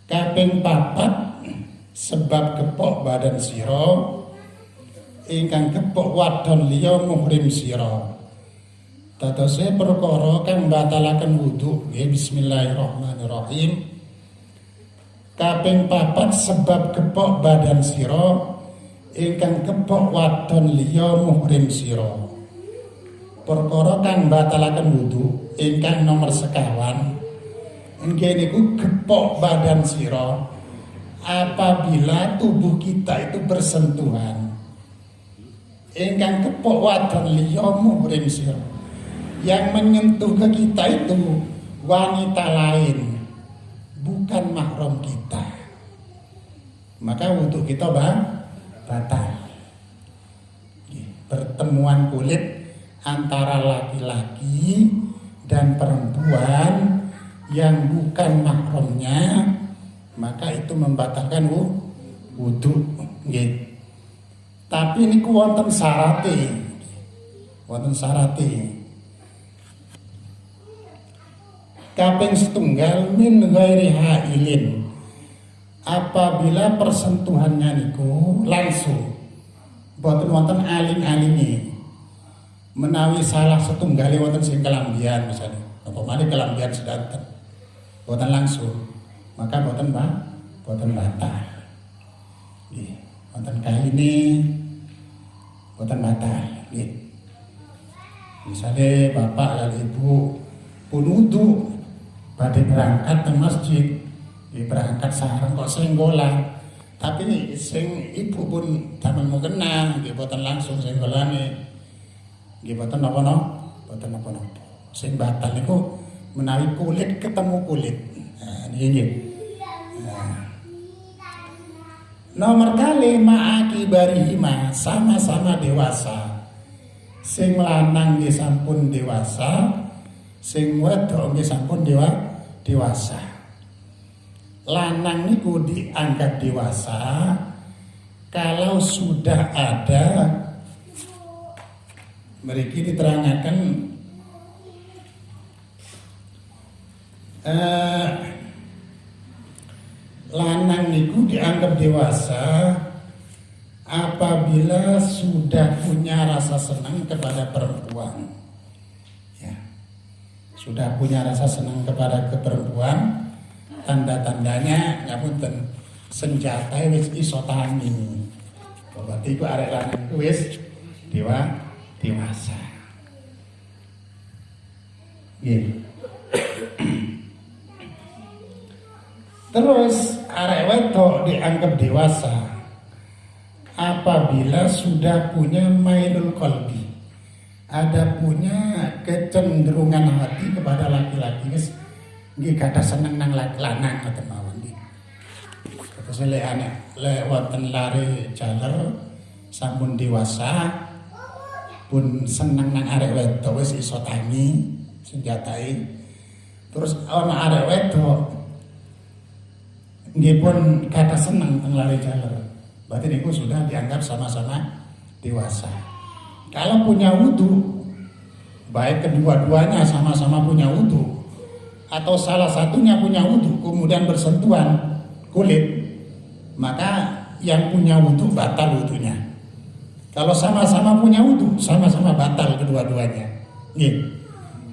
Kaping papat sebab gepok badan sira ingkang gepok wadon liya muhrim sira. Dadose perkara kang batalaken wudu. Bismillahirrahmanirrahim. Kaping papat sebab gepok badan sira ingkang gepok wadon liya muhrim sira. Perkara kang batalaken wudu ingkang nomor sekawan inggih niku gepok badan sira apabila tubuh kita itu bersentuhan. Ingkang gepok wadon liya muhrim sira. Yang menyentuh ke kita itu wanita lain, bukan mahram kita. Maka wudu kita batal. Pertemuan kulit antara laki-laki dan perempuan yang bukan mahramnya, maka itu membatalkan wudu. Tapi ini wonten syarate. Kaping setunggal min ghairi hailin. Apabila persentuhannya niku langsung, boten wonten aling-alinge. Menawi salah setunggali wonten sing kelambian misalnya, apa malih kelambian sedanten. Boten langsung, maka boten batal. Nggih, wonten kaline boten batal. Nggih. Misale bapak lan ibu pun wudu badhe berangkat ke masjid, berangkat sareng kok senggolan. Tapi sing ibu pun damel mukena, nggih boten langsung senggolane. Nggih boten napa-napa. Sing batal niku menawi kulit ketemu kulit. Nah, nggih. Nomor kali ma'akibarihima, sama-sama dewasa. Sing lanang nggih sampun dewasa, sing wedok nggih sampun dewasa. Lanang niku dianggap dewasa kalau sudah ada, mriki diterangaken lanang niku dianggap dewasa apabila sudah punya rasa senang kepada perempuan. Ya. Sudah punya rasa senang kepada perempuan, tanda-tandanya ngapunten senjata wis iso tani. Berarti iku arek lanang iku wis dewasa. Nggih. Terus arek wedok dianggap dewasa apabila sudah punya mailul qalbi, ada punya kecenderungan hati kepada laki-laki. Wis nggih gadah seneng nang lanang ngoten mawon nggih. Terus lek wonten lare jaler sampun dewasa pun seneng nang arek wedok wis iso tangi senjatai. Terus ana arek wedok nggih pun kata seneng teng lare jaler. Berarti niku sudah dianggap sama-sama dewasa. Kalau punya wudu, baik kedua-duanya sama-sama punya wudu atau salah satunya punya wudu kemudian bersentuhan kulit, maka yang punya wudu batal wudunya. Kalau sama-sama punya wudu, sama-sama batal kedua-duanya. Nggih.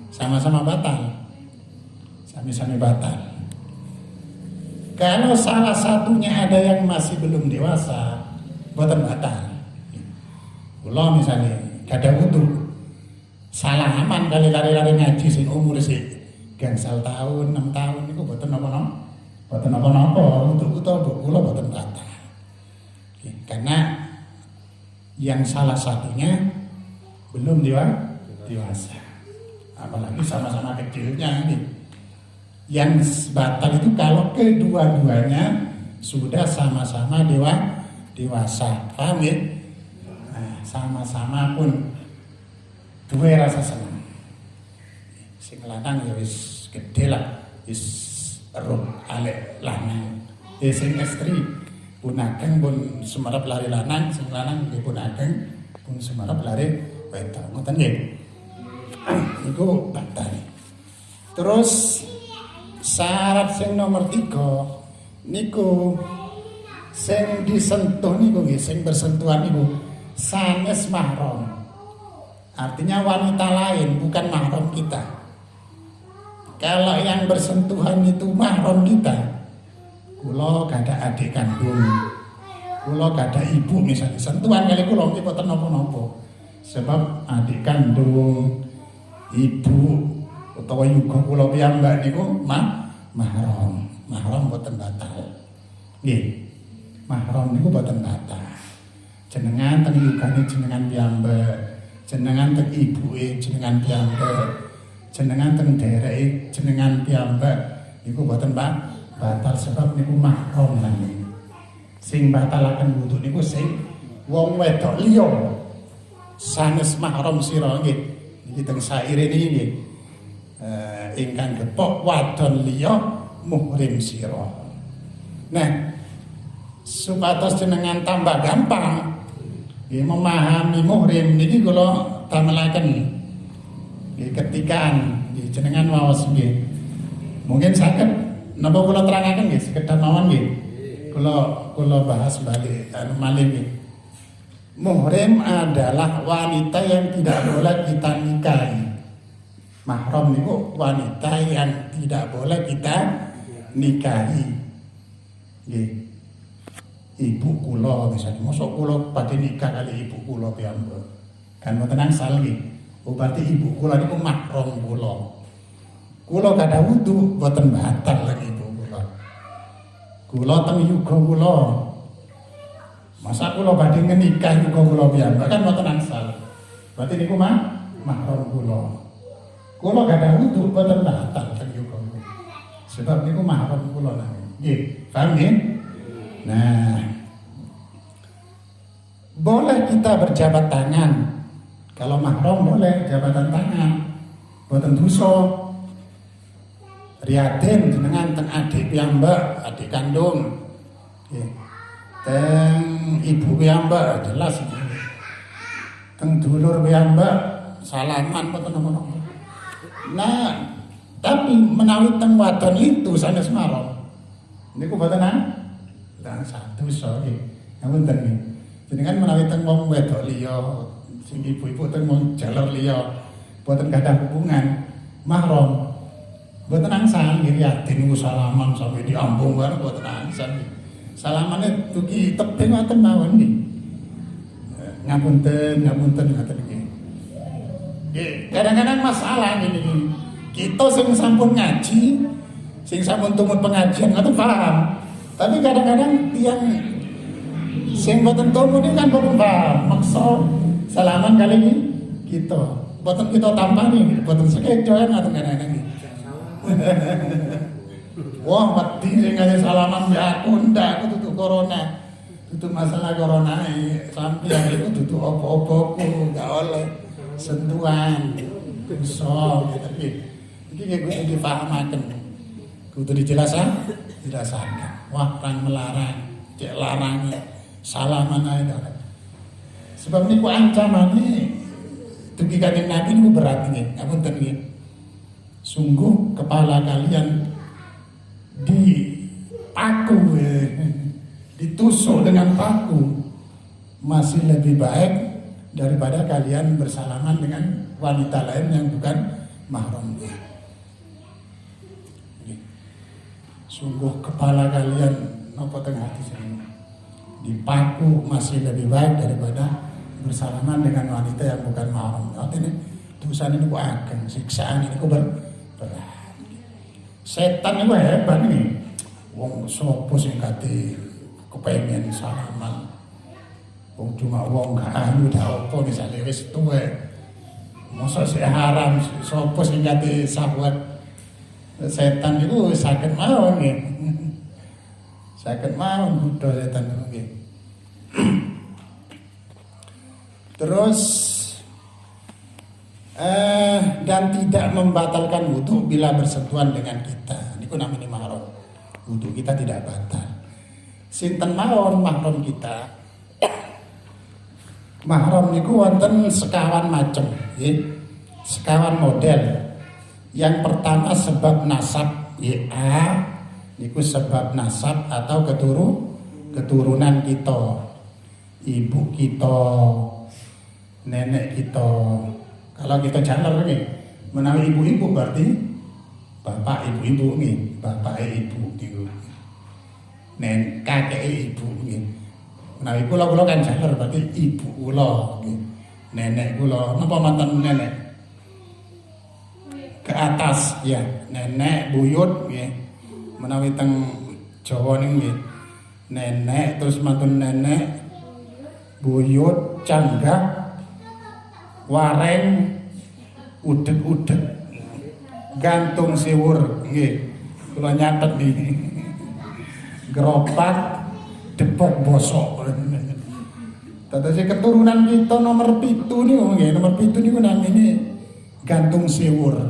Sama-sama batal. Sami-sami batal. Kalau salah satunya ada yang masih belum dewasa, boten batal. Kula misalnya kada wudu, salaman kali lari-lari ngaji sing umur sik gangsal tahun, 6 tahun niku boten napa-napa, wudu kula boten batal. Karena yang salah satunya belum dewasa. Apalagi sama-sama kecilnya nih. Yang batal itu kalau kedua-duanya sudah sama-sama dewasa. Paham ya? Nah, sama-sama pun duwe rasa senang. Sing lanang ya wis gedhe lah, wis roh alek lanang. Sing istri pun ageng pun semerap lari lanang, sing lanang pun ageng pun semerap lari wedok. Ngoten nggih. Iku batal. Terus syarat sing nomor 3 niku sing disentuh niku nggih, sing bersentuhan niku sanes mahram. Artinya wanita lain, bukan mahram kita. Kalau yang bersentuhan itu mahram kita, kula gada adik kandung, kula gada ibu misalnya, sentuhan kali kula nggih boten napa-napa. Sebab adik kandung, ibu utawa yuga kula piyambak niku mahram. Mahram boten batal. Nggih. Mahram niku boten batal. Jenengan teng yugane jenengan piyambak, jenengan teng ibuke jenengan piyambak, jenengan teng dereke jenengan piyambak niku boten batal sebab niku mahram nanging. Sing batalaken wudu niku sing wong wedok liya. Sanes mahram sira nggih. Iki teng saire niki nggih. Ingkang gepok wadon liya muhrim sira. Nah, supados jenengan tambah gampang nggih memahami muhrim niki kula damelaken nggih ketikaan nggih jenengan waos nggih. Mungkin saged napa kula terangaken nggih sekedhap mawon nggih. Kula bahas balik malih nggih. Muhrim adalah wanita yang tidak boleh kita nikahi. Mahram niku wanita yang tidak boleh kita nikahi. Nggih. Ibu kula misalnya, mosok kula badhe nikah kali ibu kula piyambak. Kan mboten angsal nggih. Oh berarti ibu kula niku mahram kula. Kula kada wudu mboten batal lagi ibu kula. Kula teng yuga kula. Masa kula badhe ngenikah yuga kula piyambak kan mboten angsal. Berarti niku mahram kula. Kula kada wudu mboten batal teng yuga kula. Sebab niku mahram kula nggih. Paham nggih? Nah, boleh kita berjabat tangan. Kalau mahram boleh jabatan tangan. Boten dosa. Riyaden jenengan teng adik piyambak, adik kandung. Nggih. Teng ibu piyambak jelas. Teng dulur piyambak salaman boten napa-napa. Nah, tapi menawi teng wadon itu sanes mahram. Niku boten satu nggih. Ngapunten nggih. Jenengan menawi teng wong wedok liya, sing ibu-ibu teng wong jalur liya, boten gadah hubungan mahram. Boten angsal nggih yaden niku salaman sampe diambung wae boten angsal. Salamane dugi tebing ngoten mawon nggih. Ngapunten ngoten nggih. Nggih, kadang-kadang masalah ngene. Kita sing sampun ngaji, sing sampun tumut pengajian ngoten paham. Tapi kadang-kadang yang sing boten tumut ini kan boten paham. Maksa salaman kali ini kita boten kita tampani, boten sekejo kan ngoten kadang-kadang. Wah, mati sing ngene salaman ya aku ndak aku tutup corona. Tutup masalah corona sampeyan itu tutup apa-apa ku enggak oleh sentuhan. So, tapi iki kudu dipahamaken. Kudu dijelaskan. Wah, perang melarang, cek larang salaman ae to. Sebab niku ancamane dugi kanjeng Nabi niku berat nggih. Ngapunten nggih. Sungguh kepala kalian dipaku, ditusuk dengan paku masih lebih baik daripada kalian bersalaman dengan wanita lain yang bukan mahramnya. Sungguh kepala kalian napa teng hati sini dipaku masih lebih baik daripada bersalaman dengan wanita yang bukan mahram. Artinya dosa ini ku ageng, siksaan ini ku berat. Setan itu hebat nih. Wong sapa sing kate kepengin salaman. Wong cuma wong gak ayu dak apa misale wis tuwa. Mosok sik haram sapa sing kate sahabat. Setan itu sakit mawon nggih. Sakit mawon buddha setan itu nggih. Terus dan tidak membatalkan wudu bila bersentuhan dengan kita. Niku namanya mahram. Wudu kita tidak batal. Sinten mawon mahram kita. Mahram niku wonten sekawan macem, nggih. Sekawan model. Yang pertama sebab nasab, A. Niku sebab nasab atau keturunan kita, ibu kita, nenek kita. Kalau kita jalar nih, menawi ibu-ibu berarti bapak ibu-ibu nih, bapak ibu gitu. Nen kakek ibu nih. Menawi kula kan jalar berarti ibu kula nih. Nenek kula, napa mantan nenek? Ke atas ya, nenek buyut nggih. Menawi teng Jawa niki nenek terus mantun nenek buyut canggak wareng udeg-udeg gantung siwur nggih kula nyatet niki geropak depok bosok. Tetapi keturunan kita nomor 7 niku nggih, nomor 7 niku namine gantung siwur.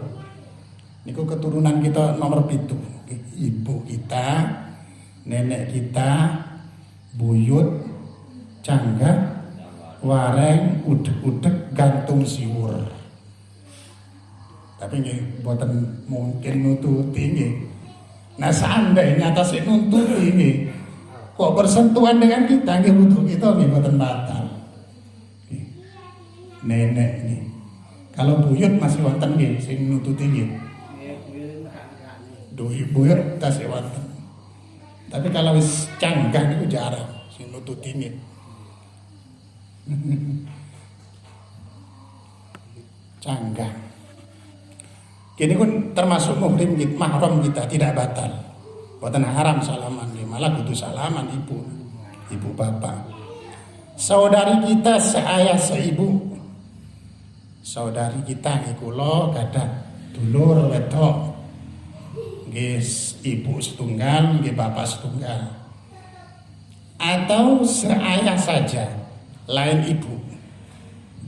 Niku keturunan kita nomor 7. Ibu kita, nenek kita, buyut, canggak, wareng, udeg-udeg, gantung siwur. Tapi nggih mboten mungkin nututi nggih. Nah seandainya tasik nututi nggih, kok bersentuhan dengan kita nggih butuh kita nggih mboten batal. Nenek nggih. Kalau buyut masih wonten nggih sing nututi nggih. Doi buyut tasik wonten. Tapi kalau wis canggah niku jarang sing nututi nggih. Canggah. Kini pun termasuk muhrim kita, mahram kita tidak batal. Boten haram salaman, malah kudu salaman ibu bapak. Saudari kita seayah seibu. Saudari kita niku kula gadah dulur wedok. Nggih ibu setunggal, nggih bapak setunggal. Atau seayah saja, lain ibu.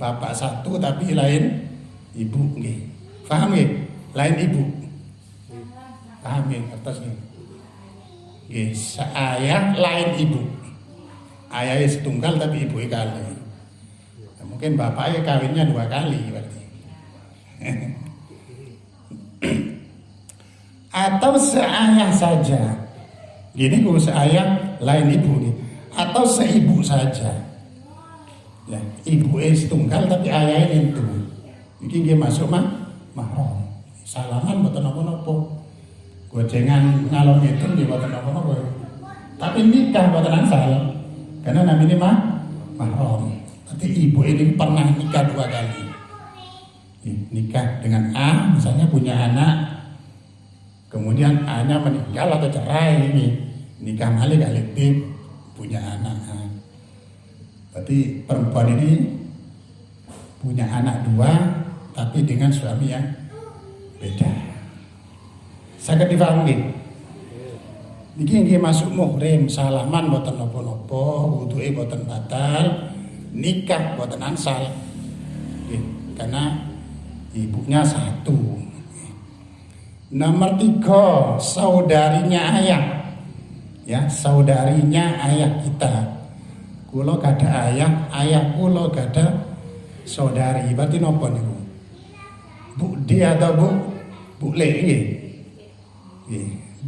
Bapak satu tapi lain ibu nggih. Paham nggih? Lain ibu. Paham nggih atas nggih. Nggih, seayah lain ibu. Ayahnya setunggal tapi ibu kali. Ya, mungkin bapaknya kawinnya 2 kali berarti. Atau seayah saja. Gini ku seayah lain ibu nih. Atau seibu saja. Ya, ibu setunggal tapi ayahnya itu. Iki nggih masuk mahram. Salaman mboten napa-napa. Gojengan ngalor itu nggih mboten napa-napa. Tapi nikah mboten asal. Karena namanya mahram. Berarti ibu ini pernah nikah 2 kali. Nikah dengan A, misalnya punya anak. Kemudian A-nya meninggal atau cerai ini. Nikah malih kali B punya anak. Berarti perempuan ini punya anak 2 tapi dengan suami yang beda. Saged dipahami. Niki nggih masuk muhrim, salaman boten napa-napa, wuduke boten batal, nikah boten ansal. Nggih, karena ibunya 1. Nomor 3, saudarinya ayah. Ya, saudarinya ayah kita. Kula gada ayah kula gada saudari. Berarti napa niku? Bu D atau Bu Le nggih.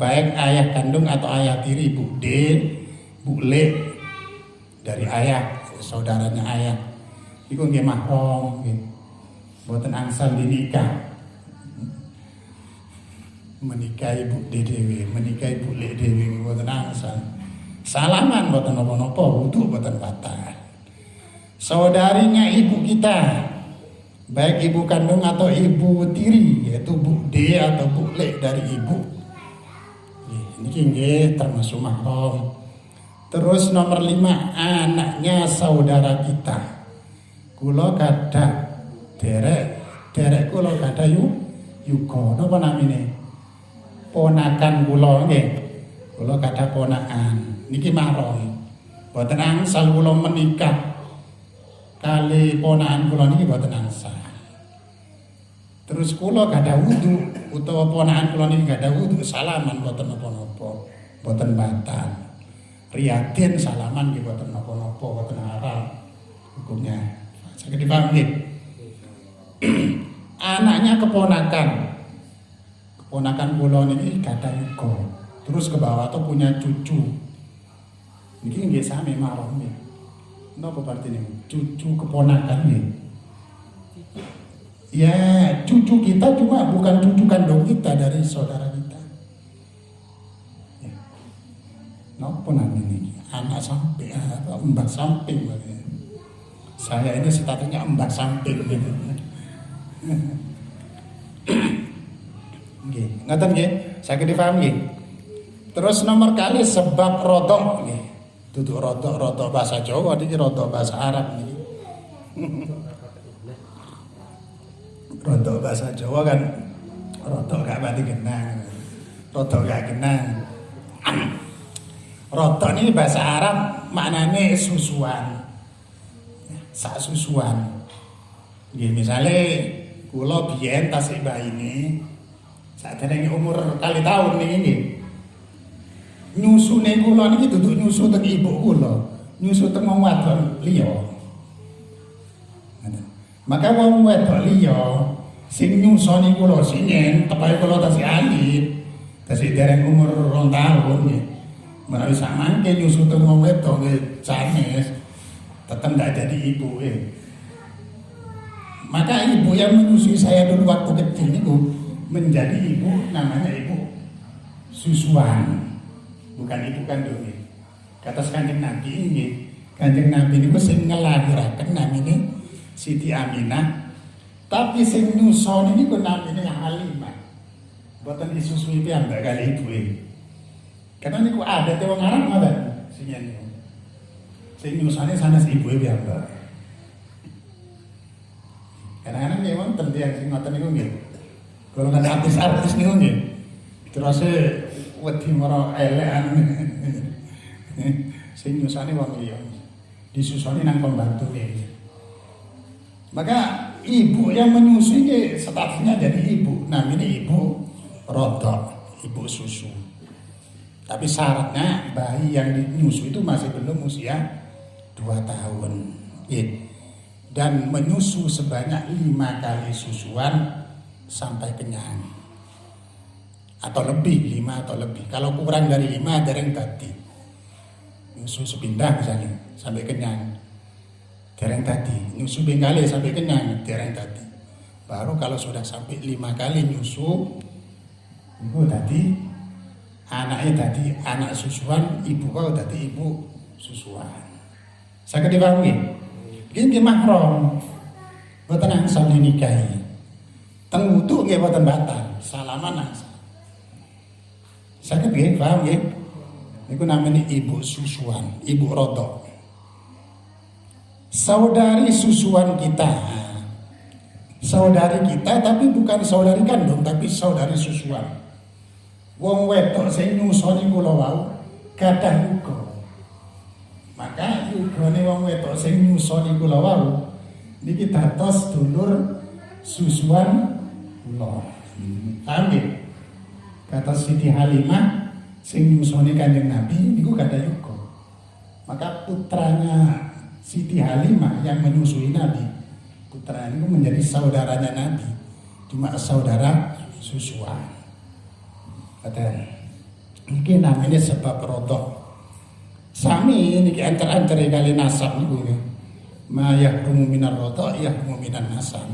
Baik ayah kandung atau ayah tiri, Bu D, Bu Le dari ayah, saudaranya ayah. Iku nggih mahram nggih. Mboten angsal dinikah. Menikahi Bu D dewe, menikahi Bu Le dewe mboten angsal. Salaman mboten napa-napa, wudu mboten batal. Saudarinya ibu kita, baik ibu kandung atau ibu tiri, yaitu Bu D atau Bu Le dari ibu. Ini nggih termasuk mahram. Terus nomor 5, anaknya saudara kita. Kula gadah derek kula gadah yuga napa namine? Ponakan kula nggih. Kula gadah ponakan. Niki mahram. Boten angsal kula menikah kali ponakan kula niki boten angsal. Terus kula gadah wudu utawa ponakan kula niki gadah wudu, salaman boten napa-napa, boten batal. Riyadin salaman nggih boten napa-napa, boten haram hukumnya. Saged dipahami. Anaknya keponakan kula niki gadah yuga. terus ke bawah tuh punya cucu. Ini nggih sami mawon nggih. Napa berarti niku? Cucu keponakan nggih. Ya, cucu kita cuma bukan cucu kandung kita, dari saudara kita. Ya. Napa namanya ini? Anak samping, mbak samping. Saya ini statusnya mbak samping gitu. Nggih, ngoten nggih. Saged dipaham nggih. Terus nomor kali sebab rodok nggih. Duduk rodok bahasa Jawa iki rodok bahasa Arab niki. Rodok bahasa Jawa kan rodok gak pati genah. Rodok gak genah. Rodok ini bahasa Arab maknane susuan. Sak susuan. Nggih misale kula biyen tasih baine saderenge umur kali tahun niki nggih. Nyusune kula niki duduk nyusu teng ibu kula, nyusu teng wong wadon liya. Maka wong wedok liya sing nyusoni kula singen tepahe kula tasih alit, tasih dereng umur 2 tahun nggih. Menawi sak mangke nyusu teng wong wedok nggih sanes, tetep ndak jadi ibu Maka ibu yang menyusui saya dulu waktu kecil niku menjadi ibu, namanya ibu susuan. Bukan ibu kandung. Kata Kanjeng Nabi ini, Kanjeng Nabi niku sing ngelahiraken namine Siti Aminah, tapi sing nyusoni niku namine Halimah. Boten disusui piyambak kali ibuke. Karena niku ada wong Arab ngoten sing niku. Sing nyusoni sanes ibuke piyambak. Kadang-kadang nggih wonten tiyang sing ngoten niku nggih. Golongan artis-artis niku nggih. Terus wedi mara elekan sing nyusani wong liya disusoni nang pembantune. Maka ibu yang menyusui statusnya jadi ibu, namanya ibu rodok, ibu susu. Tapi syaratnya bayi yang dinyusui itu masih belum usia 2 tahun. Dan menyusu sebanyak 5 kali susuan sampai kenyang. Atau lebih, 5 atau lebih. Kalau kurang dari 5 dereng tadi. Nyusu sepindah misalnya sampai kenyang, dereng tadi. Nyusu bengkali sampai kenyang, dereng tadi. Baru kalau sudah sampai 5 kali nyusu, itu tadi anaknya tadi anak susuan, ibu kau tadi ibu susuan. Saya kedipahami. Ini mahram, boten angsal dinikahi. Teng wudu nggih boten batal, salaman angsal. Saged nggih, paham nggih? Niku namanya ibu susuan, ibu rodok. Saudari susuan kita. Saudari kita tapi bukan saudari kandung, tapi saudari susuan. Wong wedok sing nyusoni kula wau gadah yuga. Maka yugane wong wedok sing nyusoni kula wau niki dados dulur susuan kula. Paham nggih? Kata Siti Halimah sing nyusoni Kanjeng Nabi niku gadah yuga. Maka putranya Siti Halimah yang menyusui Nabi, putranya niku menjadi saudaranya Nabi. Cuma saudara susuan. Kata niki namanya sebab rodok. Sami niki antar-antare kali nasab niku nggih. Ma yahrumu minar rodok yahrumu minan nasab.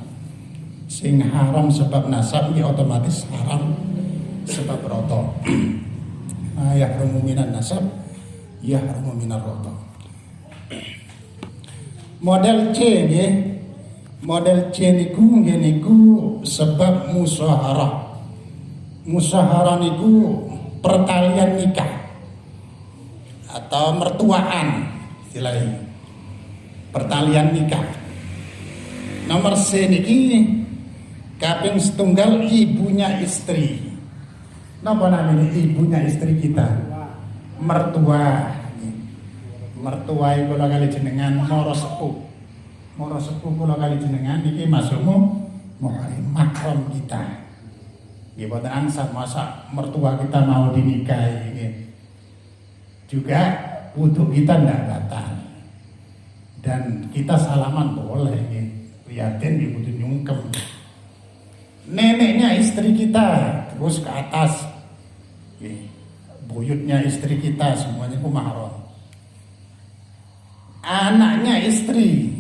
Sing haram sebab nasab nggih otomatis haram sebab rodok. Ma yahrumu minan nasab yahrumu minar rodok. Model C nggih. Model C niku nggih niku sebab musyawarah. Musyawarah niku pertalian nikah atau mertuaan istilahnya. Pertalian nikah. Nomor C niki kaping setunggal ibunya istri. Napa namanya ibunya istri kita? Mertua. Mertua kula kali jenengan mara sepuh. Mara sepuh kula kali jenengan niki masukmu mahram kita. Nggih boten angsal masa mertua kita mau dinikahi nggih. Juga wudu kita ndak batal. Dan kita salaman boleh nggih. Prihatin nggih kudu nyungkem. Neneknya istri kita terus ke atas. Nggih. buyutnya istri kita semuanya itu mahram. Anaknya istri,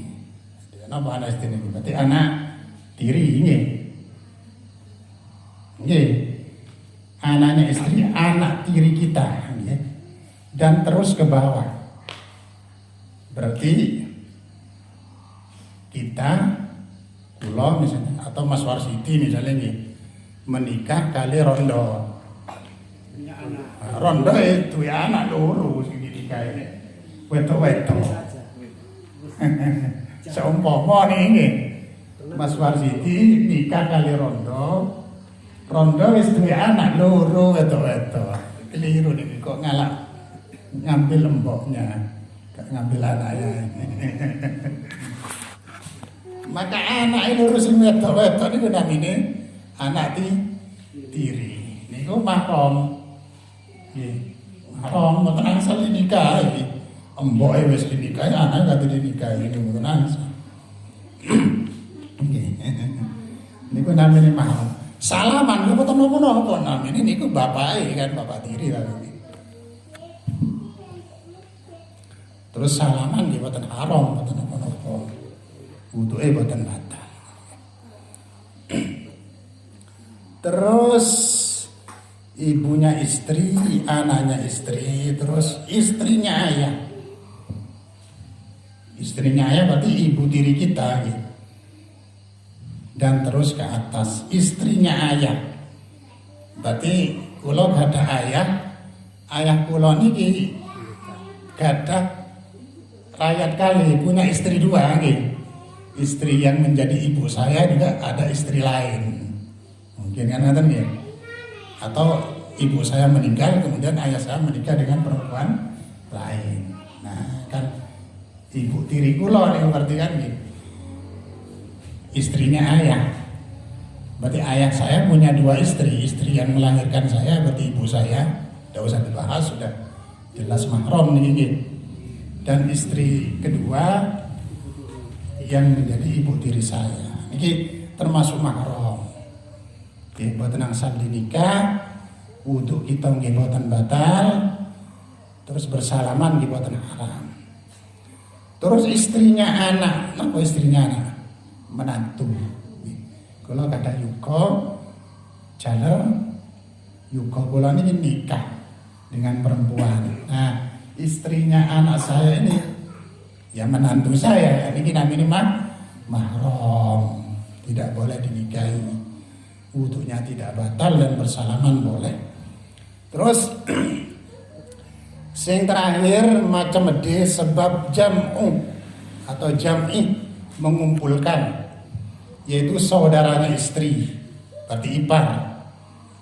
kenapa anak istri ini? Berarti anak tiri ini, anaknya istri, anak tiri kita, dan terus ke bawah. Berarti kita, kula misalnya, atau Mas Warsiti misalnya ini, menikah kali rondo. Rondo itu ya anak loro sing dinikahi. Wedo-wedo. Seumpama ini Mas Warsiti nikah kali rondo. Rondo wis duwe anak loro wedo-wedo. Keliru nih kok ngambil lemboknya, gak ngambil anaknya. Maka anak loro sing wedo-wedo niku namine anak tiri. Niku mahram. Mahram mboten angsal nikah iki. Emboke wis dinikahi, anak gak dinikahi niku mboten angsal. Nggih. Niku namine mahram. Salaman niku mboten napa-napa namine niku bapake kan bapak tiri lagi. Terus salaman nggih mboten haram, mboten napa-napa. Wuduke mboten batal. Terus ibunya istri, anaknya istri, terus istrinya ayah. Istrinya ayah berarti ibu tiri kita gitu. Dan terus ke atas istrinya ayah. Berarti kula gada ayah kula niki gada rakyat kali punya istri dua gitu. Istri yang menjadi ibu saya juga ada istri lain. Mungkin kan ngaten ya. Atau ibu saya meninggal kemudian ayah saya menikah dengan perempuan lain. Nah, kan ibu tiri kula nek ngerti kan gitu. Istrinya ayah. Berarti ayah saya punya dua istri. Istri yang melahirkan saya berarti ibu saya. Tidak usah dibahas, sudah jelas mahram nih. Dan istri kedua yang menjadi ibu tiri saya. Ini termasuk mahram. Oke, boten angsal dinikah, wudu kita nggih boten batal, terus bersalaman nggih boten haram. Terus istrinya anak, napa istrinya anak? Menantu. Kula kata yuka jalan yuka kula ini nikah dengan perempuan. Nah, istrinya anak saya ini ya menantu saya. Ini namanya mahram, tidak boleh dinikahi. Wudunya tidak batal dan bersalaman boleh. Terus sing terakhir macam ede sebab jam'u atau jam'i mengumpulkan, yaitu saudaranya istri, berarti ipar.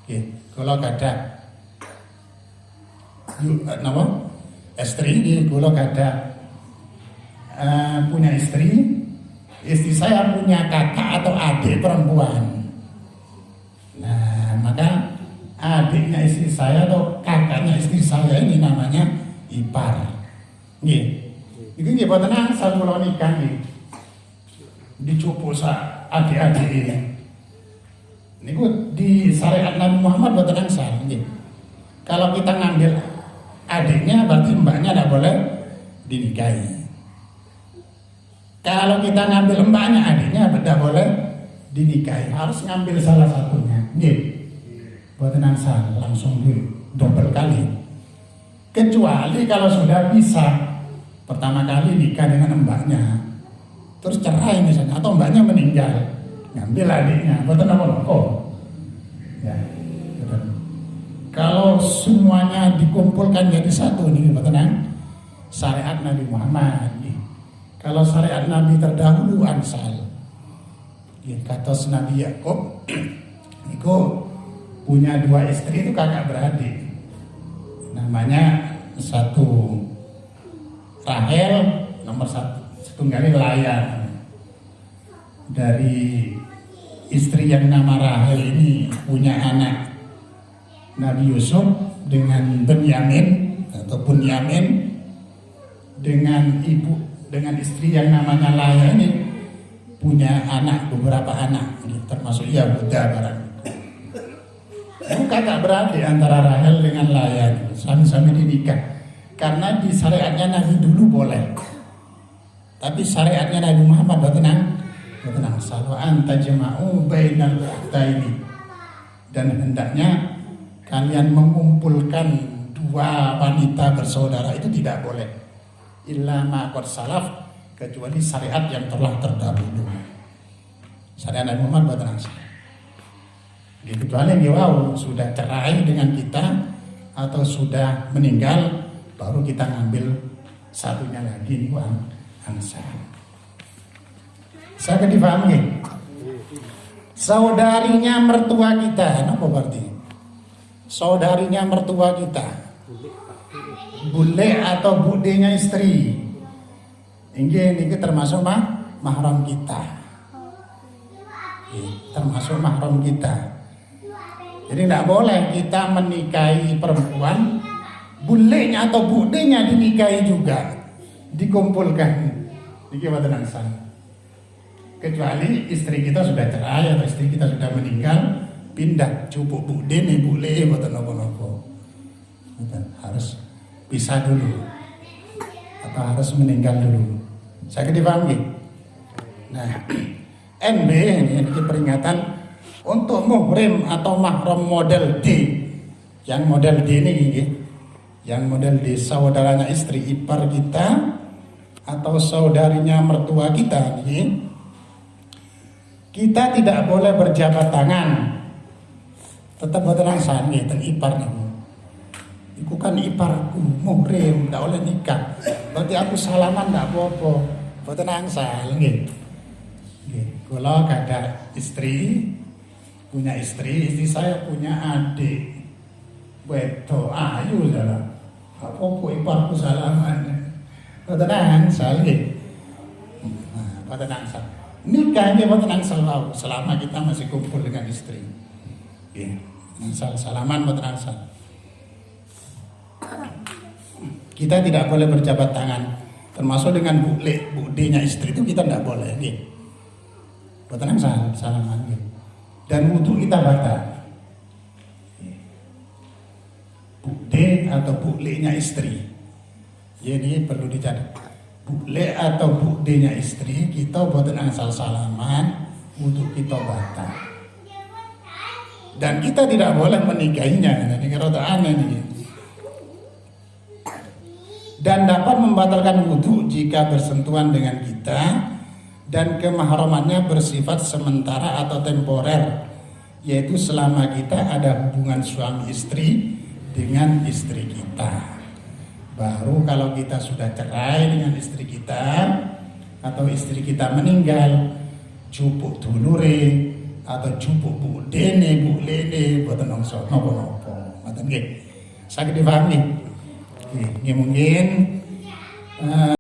Oke, kalau kada nama istri ini, kalau kada punya istri saya punya kakak atau adik perempuan. Nah, maka adiknya istri saya atau kakaknya istri saya ini namanya ipar. Nggih. Iki nggih boten angsal kula nikah nggih. Dicupu sa adik-adik ini. Niku di syariat Nabi Muhammad boten angsal nggih. Kalau kita ngambil adiknya berarti mbaknya tidak boleh dinikahi. Kalau kita ngambil mbaknya adiknya tidak boleh dinikahi, harus ngambil salah satunya. Nggih. Boten angsal langsung double kali. Kecuali kalau sudah bisa pertama kali nikah dengan mbaknya, terus cerai misalnya, atau mbaknya meninggal, ngambil adiknya, boten apa-apa. Ya, betul. Kalau semuanya dikumpulkan jadi satu nih, boten syariat Nabi Muhammad. Kalau syariat Nabi terdahulu angsal. Ya, kata Nabi Yakub, itu punya dua istri itu kakak beradik. Namanya satu Rahel, nomor setunggalnya Laya. Dari istri yang nama Rahel ini punya anak Nabi Yusuf dengan Benyamin atau Bunyamin, dengan istri yang namanya Laya ini punya anak, beberapa anak, termasuk Yahuda barang. Bukan tak berarti antara Rahel dengan Laya sami-sami dinikah. Karena di syariatnya Nabi dulu boleh. Tapi syariatnya Nabi Muhammad bertenang. Salwa'an tajma'u bainal ukhtaini. Dan hendaknya kalian mengumpulkan dua wanita bersaudara itu tidak boleh. Illa ma qad salaf, kecuali syariat yang telah terdahulu. Syariat Nabi Muhammad bertenang. Kecuali wow sudah cerai dengan kita atau sudah meninggal, baru kita ngambil satunya lagi nih angsa. Saya dipahami. Saudarinya mertua kita, apa berarti? Saudarinya mertua kita, bule atau budenya istri. Ini termasuk mahram kita. Termasuk mahram kita. Jadi tidak boleh kita menikahi perempuan, bulenya atau budenya dinikahi juga, dikumpulkan. Ini bagaimana sana? Kecuali istri kita sudah cerai atau istri kita sudah meninggal, pindah cukup bude nih bule buat nopo-nopo. Harus pisah dulu atau harus meninggal dulu. Saya dipahami. Nah, NB ini peringatan untuk muhrim atau mahram model D. Yang model D ini, yang model D saudaranya istri ipar kita atau saudarinya mertua kita ini, kita tidak boleh berjabat tangan. Tetap bertenang sange dan ipar nih. Iku kan iparku muhrim, tidak boleh nikah. Berarti aku salaman tidak apa-apa. Bertenang sange. Kalau ada istri, punya istri saya punya adik. Beto ayu salah. Apa iparku salaman. Bertenang sange. Bertenang sange. Nikahnya bertenang selalu selama kita masih kumpul dengan istri. Salaman bertenang sange. Kita tidak boleh berjabat tangan, termasuk dengan budenya istri itu kita tidak boleh. Bertenang salaman. Dan wudhu kita batal. Bude atau budenya istri. Ini perlu dicatat. Bule atau budenya istri kita bertenang salaman, wudhu kita batal. Dan kita tidak boleh menikahinya. Ini rada aneh nih. Dan dapat membatalkan wudhu jika bersentuhan dengan kita dan kemahramannya bersifat sementara atau temporer, yaitu selama kita ada hubungan suami istri dengan istri kita. Baru kalau kita sudah cerai dengan istri kita atau istri kita meninggal, cupuk dulure atau cupuk budene bulene boten nongso nopo-nopo. Ngoten nggih. Saged dipahami. Nggih mungkin